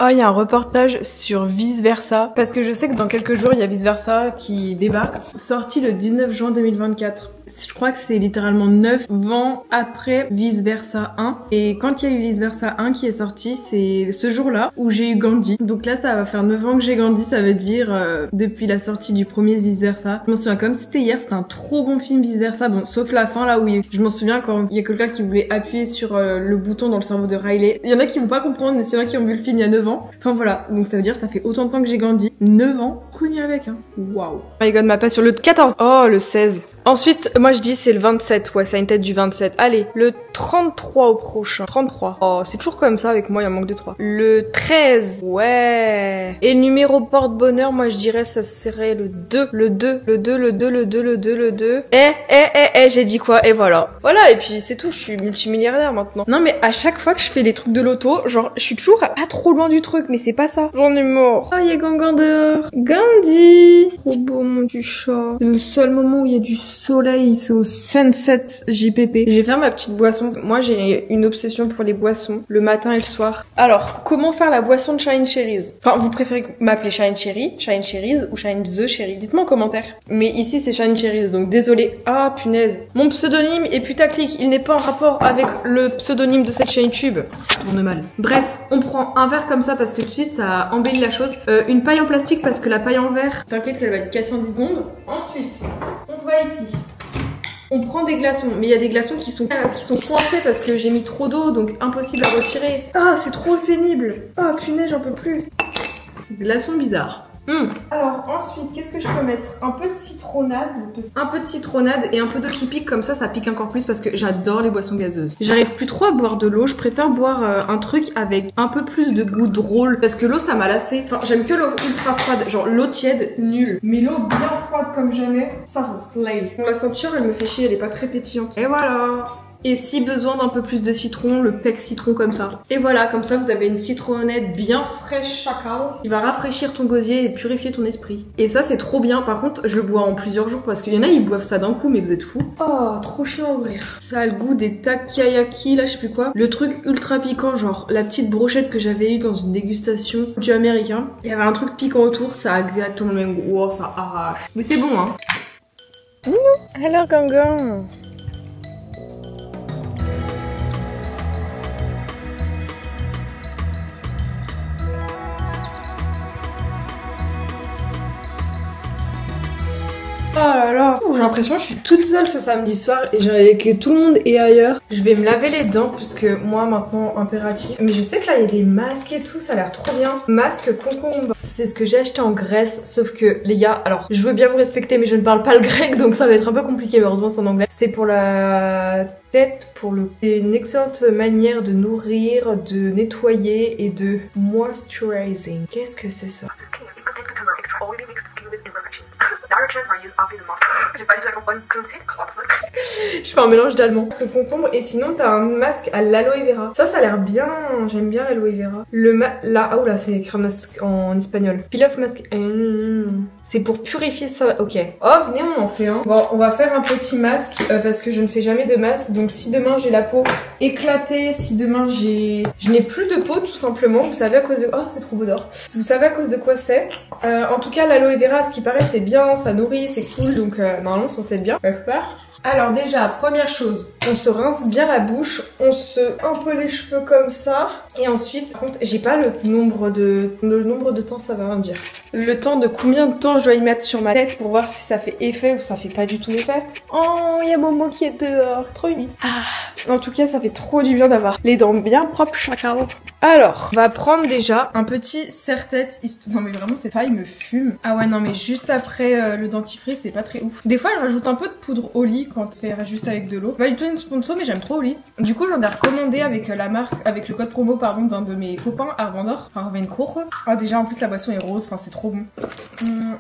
Oh, il y a un reportage sur Vice Versa, parce que je sais que dans quelques jours, il y a Vice Versa qui débarque, sorti le 19 juin 2024. Je crois que c'est littéralement 9 ans après Vice Versa 1. Et quand il y a eu Vice Versa 1 qui est sorti, c'est ce jour-là où j'ai eu Gandhi. Donc là, ça va faire 9 ans que j'ai Gandhi, ça veut dire depuis la sortie du premier Vice Versa. Je m'en souviens comme c'était hier, c'était un trop bon film Vice Versa. Bon, sauf la fin là où je m'en souviens quand il y a quelqu'un qui voulait appuyer sur le bouton dans le cerveau de Riley. Il y en a qui vont pas comprendre, mais c'est vrai qui ont vu le film il y a 9 ans. Enfin voilà, donc ça veut dire ça fait autant de temps que j'ai Gandhi. 9 ans, connu avec, hein. Waouh. My god, ma passe sur le 14. Oh, le 16. Ensuite, moi je dis c'est le 27, ouais, ça a une tête du 27. Allez, le 33 au prochain. 33. Oh, c'est toujours comme ça avec moi, il y a un manque de 3. Le 13, ouais. Et le numéro porte-bonheur, moi je dirais ça serait le 2. Le 2, le 2, le 2, le 2, le 2, le 2. J'ai dit quoi? Et voilà. Voilà, et puis c'est tout, je suis multimilliardaire maintenant. Non mais à chaque fois que je fais des trucs de loto, genre je suis toujours pas trop loin du truc, mais c'est pas ça. J'en ai mort. Oh, il y a Gangan dehors. Gandhi. Trop beau mon petit chat. C'est le seul moment où il y a du soleil, c'est au Sunset JPP. Je vais faire ma petite boisson. Moi, j'ai une obsession pour les boissons, le matin et le soir. Alors, comment faire la boisson de Shine Cherries? Enfin, vous préférez m'appeler Shine Cherry, Shine Cherries ou Shine the Cherry? Dites-moi en commentaire. Mais ici, c'est Shine Cherries, donc désolé. Ah, punaise. Mon pseudonyme est putaclic. Il n'est pas en rapport avec le pseudonyme de cette chaîne YouTube. On est mal. Bref, on prend un verre comme ça parce que tout de suite, ça embellit la chose. Une paille en plastique parce que la paille en verre, t'inquiète qu'elle va être cassée en 10 secondes. Ensuite, on va ici. On prend des glaçons, mais il y a des glaçons qui sont coincés parce que j'ai mis trop d'eau, donc impossible à retirer. Ah, c'est trop pénible. Ah, punaise, j'en peux plus. Glaçons bizarres. Alors ensuite, qu'est-ce que je peux mettre? Un peu de citronnade. Un peu de citronnade et un peu d'eau qui pique, comme ça pique encore plus parce que j'adore les boissons gazeuses. J'arrive plus trop à boire de l'eau, je préfère boire un truc avec un peu plus de goût drôle parce que l'eau ça m'a lassé. Enfin, j'aime que l'eau ultra froide, genre l'eau tiède, nulle. Mais l'eau bien froide comme jamais, ça slay. Bon, la ceinture elle me fait chier, elle est pas très pétillante. Et voilà. Et si besoin d'un peu plus de citron, le pec citron comme ça. Et voilà, comme ça vous avez une citronnette bien fraîche chacal qui va rafraîchir ton gosier et purifier ton esprit. Et ça c'est trop bien, par contre je le bois en plusieurs jours parce qu'il y en a ils boivent ça d'un coup mais vous êtes fous. Oh, trop chiant à ouvrir. Ça a le goût des takoyaki là je sais plus quoi. Le truc ultra piquant, genre la petite brochette que j'avais eue dans une dégustation du américain. Il y avait un truc piquant autour, ça a exactement le même goût. Oh, ça arrache. Mais c'est bon hein. Alors Gangan. Oh là là, j'ai l'impression que je suis toute seule ce samedi soir et que tout le monde est ailleurs. Je vais me laver les dents puisque moi maintenant impératif. Mais je sais que là il y a des masques et tout, ça a l'air trop bien. Masque concombre, c'est ce que j'ai acheté en Grèce. Sauf que les gars, alors je veux bien vous respecter mais je ne parle pas le grec donc ça va être un peu compliqué mais heureusement c'est en anglais. C'est pour la tête, c'est une excellente manière de nourrir, de nettoyer et de moisturizing. Qu'est-ce que c'est ça? Je fais un mélange d'allemand, le concombre et sinon t'as un masque à l'aloe vera. Ça a l'air bien, j'aime bien l'aloe vera. Ah oula c'est écrit en espagnol. Peel off mask. C'est pour purifier ça, ok. Oh venez on en fait un. Bon on va faire un petit masque parce que je ne fais jamais de masque. Donc si demain j'ai la peau éclatée, si demain je n'ai plus de peau tout simplement, vous savez à cause de... Oh c'est trop beau d'or. Vous savez à cause de quoi c'est. En tout cas l'aloe vera à ce qui paraît c'est bien, ça nourrit, c'est cool, donc normalement ça c'est bien. Alors déjà, première chose, on se rince bien la bouche, on se un peu les cheveux comme ça, et ensuite, par contre, j'ai pas le nombre de temps, ça va rien dire. Le temps de combien de temps je dois y mettre sur ma tête pour voir si ça fait effet ou ça fait pas du tout effet. Oh, il y a Momo qui est dehors, trop mignon. Ah, en tout cas, ça fait trop du bien d'avoir les dents bien propres chacun. Alors, on va prendre déjà un petit serre-tête. Non mais vraiment, cette paille me fume. Ah ouais, non mais juste après le dentifrice, c'est pas très ouf. Des fois, je rajoute un peu de poudre au lit quand on fait juste avec de l'eau. Pas du tout une sponsor, mais j'aime trop au lit. Du coup, j'en ai recommandé avec la marque, avec le code promo pardon d'un de mes copains, Arvandor, Arvenkoch. Ah déjà, en plus la boisson est rose, enfin c'est trop bon.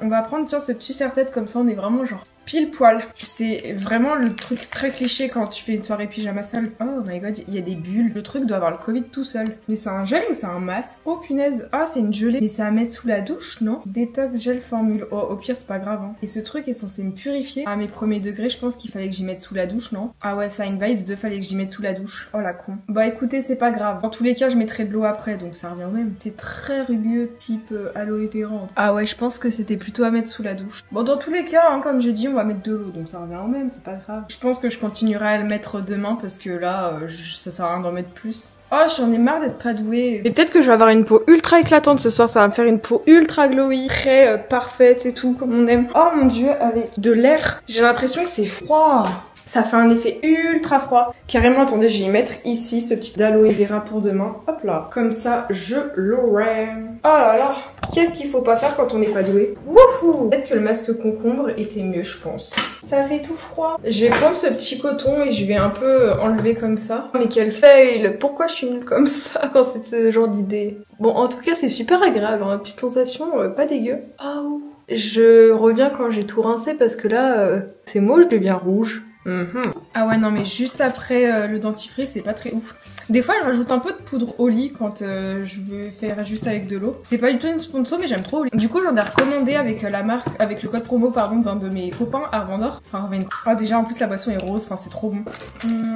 On va prendre tiens ce petit serre-tête comme ça, on est vraiment genre pile poil. C'est vraiment le truc très cliché quand tu fais une soirée pyjama seule. Oh my god, il y a des bulles. Le truc doit avoir le Covid tout seul. Mais c'est un gel ou c'est un masque? Oh punaise. Ah, c'est une gelée. Mais c'est à mettre sous la douche, non? Détox gel formule. Oh, au pire, c'est pas grave. Hein. Et ce truc est censé me purifier. À mes premiers degrés, je pense qu'il fallait que j'y mette sous la douche, non? Ah ouais, ça a une vibe de fallait que j'y mette sous la douche. Oh la con. Bah écoutez, c'est pas grave. Dans tous les cas, je mettrai de l'eau après, donc ça revient au même. C'est très rugueux, type aloe vera. Ah ouais, je pense que c'était plutôt à mettre sous la douche. Bon, dans tous les cas, hein, comme j'ai dit, on va mettre de l'eau, donc ça revient au même, c'est pas grave. Je pense que je continuerai à le mettre demain parce que là, ça sert à rien d'en mettre plus. Oh, j'en ai marre d'être pas douée. Et peut-être que je vais avoir une peau ultra éclatante ce soir, ça va me faire une peau ultra glowy, très parfaite, c'est tout, comme on aime. Oh mon dieu, avec de l'air, j'ai l'impression que c'est froid. Ça fait un effet ultra froid. Carrément, attendez, je vais y mettre ici ce petit aloe vera pour demain. Hop là. Comme ça, je l'aurai. Oh là là. Qu'est-ce qu'il faut pas faire quand on n'est pas doué? Wouhou. Peut-être que le masque concombre était mieux, je pense. Ça fait tout froid. Je vais prendre ce petit coton et je vais un peu enlever comme ça. Mais quel fail. Pourquoi je suis nulle comme ça quand c'est ce genre d'idée? Bon, en tout cas, c'est super agréable. Hein. Petite sensation pas dégueu. Oh. Je reviens quand j'ai tout rincé parce que là, c'est moche, je deviens rouge. Ah ouais, non mais juste après le dentifrice, c'est pas très ouf. Des fois, je rajoute un peu de poudre au lit quand je veux faire juste avec de l'eau. C'est pas du tout une sponsor, mais j'aime trop au lit. Du coup, j'en ai recommandé avec la marque, avec le code promo pardon d'un de mes copains, Arvandor. Ah déjà, en plus la boisson est rose, enfin c'est trop bon.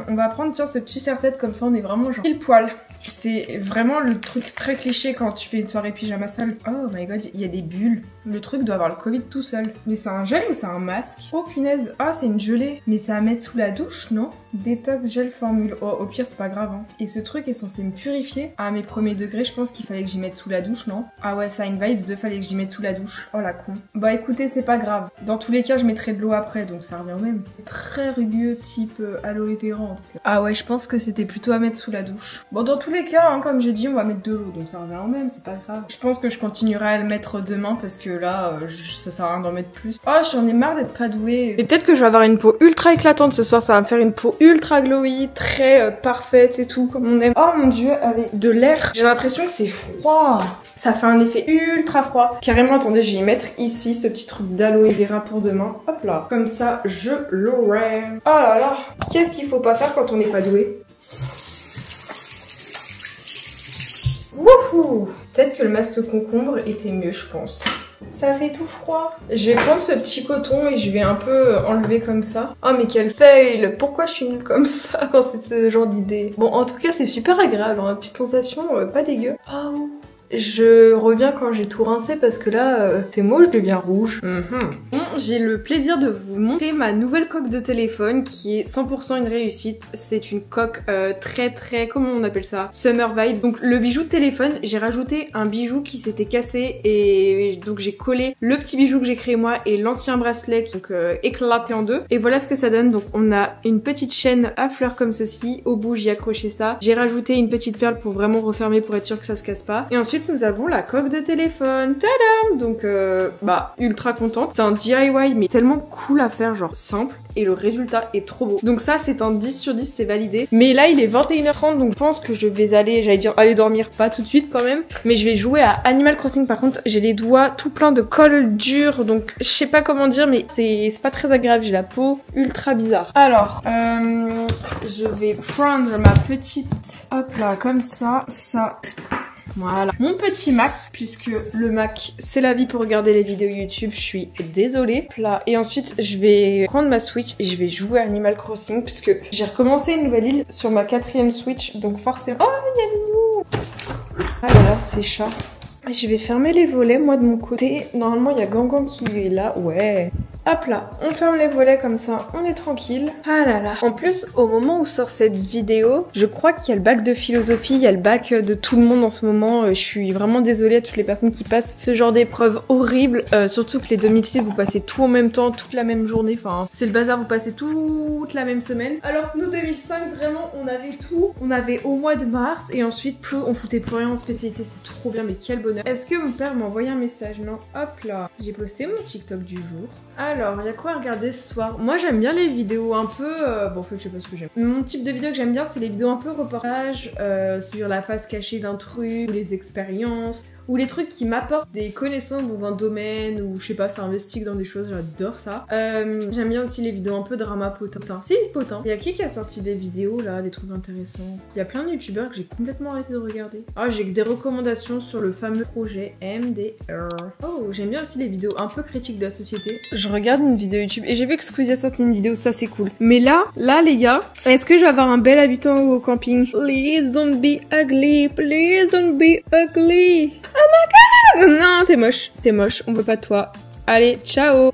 On va prendre tiens ce petit serre-tête comme ça, on est vraiment genre pile poil. C'est vraiment le truc très cliché quand tu fais une soirée pyjama seule. Oh my god, il y a des bulles. Le truc doit avoir le Covid tout seul. Mais c'est un gel ou c'est un masque? Oh punaise. Ah, c'est une gelée. Mais c'est à mettre sous la douche, non? Détox gel formule. Oh, au pire, c'est pas grave. Hein. Et ce truc est censé me purifier. À mes premiers degrés, je pense qu'il fallait que j'y mette sous la douche, non? Ah ouais, ça a une vibe de fallait que j'y mette sous la douche. Oh la con. Bah écoutez, c'est pas grave. Dans tous les cas, je mettrai de l'eau après, donc ça revient au même. C'est très rugueux, type aloe vera en tout cas. Ah ouais, je pense que c'était plutôt à mettre sous la douche. Bon, dans tous les cas, hein, comme j'ai dit, on va mettre de l'eau, donc ça revient au même, c'est pas grave. Je pense que je continuerai à le mettre demain parce que là, ça sert à rien d'en mettre plus. Oh, j'en ai marre d'être pas douée. Et peut-être que je vais avoir une peau ultra éclatante ce soir, ça va me faire une peau ultra glowy, très parfaite, c'est tout, comme on aime. Oh mon dieu, avec de l'air, j'ai l'impression que c'est froid. Ça fait un effet ultra froid. Carrément, attendez, je vais y mettre ici ce petit truc d'aloe vera pour demain. Hop là. Comme ça, je l'aurai. Oh là là. Qu'est-ce qu'il faut pas faire quand on n'est pas doué? Wouhou. Peut-être que le masque concombre était mieux, je pense. Ça fait tout froid. Je vais prendre ce petit coton et je vais un peu enlever comme ça. Oh mais quel fail. Pourquoi je suis nulle comme ça quand c'est ce genre d'idée? Bon, en tout cas, c'est super agréable. Hein. Petite sensation pas dégueu. Oh. Je reviens quand j'ai tout rincé parce que là, c'est moche, je deviens rouge. Bon, j'ai le plaisir de vous montrer ma nouvelle coque de téléphone qui est 100% une réussite. C'est une coque très, comment on appelle ça? Summer vibes. Donc le bijou de téléphone, j'ai rajouté un bijou qui s'était cassé et donc j'ai collé le petit bijou que j'ai créé moi et l'ancien bracelet qui donc éclaté en deux. Et voilà ce que ça donne. Donc on a une petite chaîne à fleurs comme ceci. Au bout, j'ai accroché ça. J'ai rajouté une petite perle pour vraiment refermer pour être sûr que ça se casse pas. Et ensuite, nous avons la coque de téléphone. Tadam! Donc, ultra contente. C'est un DIY, mais tellement cool à faire, genre simple. Et le résultat est trop beau. Donc ça, c'est un 10 sur 10, c'est validé. Mais là, il est 21h30, donc je pense que je vais aller dormir, pas tout de suite quand même. Mais je vais jouer à Animal Crossing. Par contre, j'ai les doigts tout plein de colle dure, donc je sais pas comment dire, mais c'est pas très agréable. J'ai la peau ultra bizarre. Alors, je vais prendre ma petite, hop là, comme ça, voilà. Mon petit Mac, puisque le Mac, c'est la vie pour regarder les vidéos YouTube, je suis désolée. Là. Et ensuite, je vais prendre ma Switch et je vais jouer à Animal Crossing, puisque j'ai recommencé une nouvelle île sur ma 4e Switch, donc forcément... Oh, il y a des loups. Ah là là, c'est chat. Je vais fermer les volets, moi, de mon côté. Normalement, il y a Gangan qui est là, ouais. Hop là, on ferme les volets comme ça, on est tranquille. Ah là là. En plus, au moment où sort cette vidéo, je crois qu'il y a le bac de philosophie, il y a le bac de tout le monde en ce moment. Je suis vraiment désolée à toutes les personnes qui passent ce genre d'épreuves horribles. Surtout que les 2006, vous passez tout en même temps, toute la même journée. Enfin, c'est le bazar, vous passez toute la même semaine. Alors que nous, 2005, vraiment, on avait tout. On avait au mois de mars et ensuite, plus on foutait plus rien en spécialité. C'était trop bien, mais quel bonheur. Est-ce que mon père m'a envoyé un message? Non. Hop là. J'ai posté mon TikTok du jour. Alors, il y a quoi à regarder ce soir? Moi, j'aime bien les vidéos un peu... Bon, en fait, je sais pas ce que j'aime. Mon type de vidéo que j'aime bien, c'est les vidéos un peu reportage sur la face cachée d'un truc, ou les expériences, ou les trucs qui m'apportent des connaissances dans un domaine, ou je sais pas, ça investigue dans des choses, j'adore ça. J'aime bien aussi les vidéos un peu drama potin. Si, potin. Il y a qui a sorti des vidéos là, des trucs intéressants? Il y a plein de youtubeurs que j'ai complètement arrêté de regarder. Ah, j'ai des recommandations sur le fameux projet MDR. Oh, j'aime bien aussi les vidéos un peu critiques de la société. Je regarde une vidéo YouTube et j'ai vu que Squeezie a sorti une vidéo, ça c'est cool. Mais là les gars, est-ce que je vais avoir un bel habitant au camping? Please don't be ugly, please don't be ugly. Oh my god! Non, t'es moche, on veut pas de toi. Allez, ciao!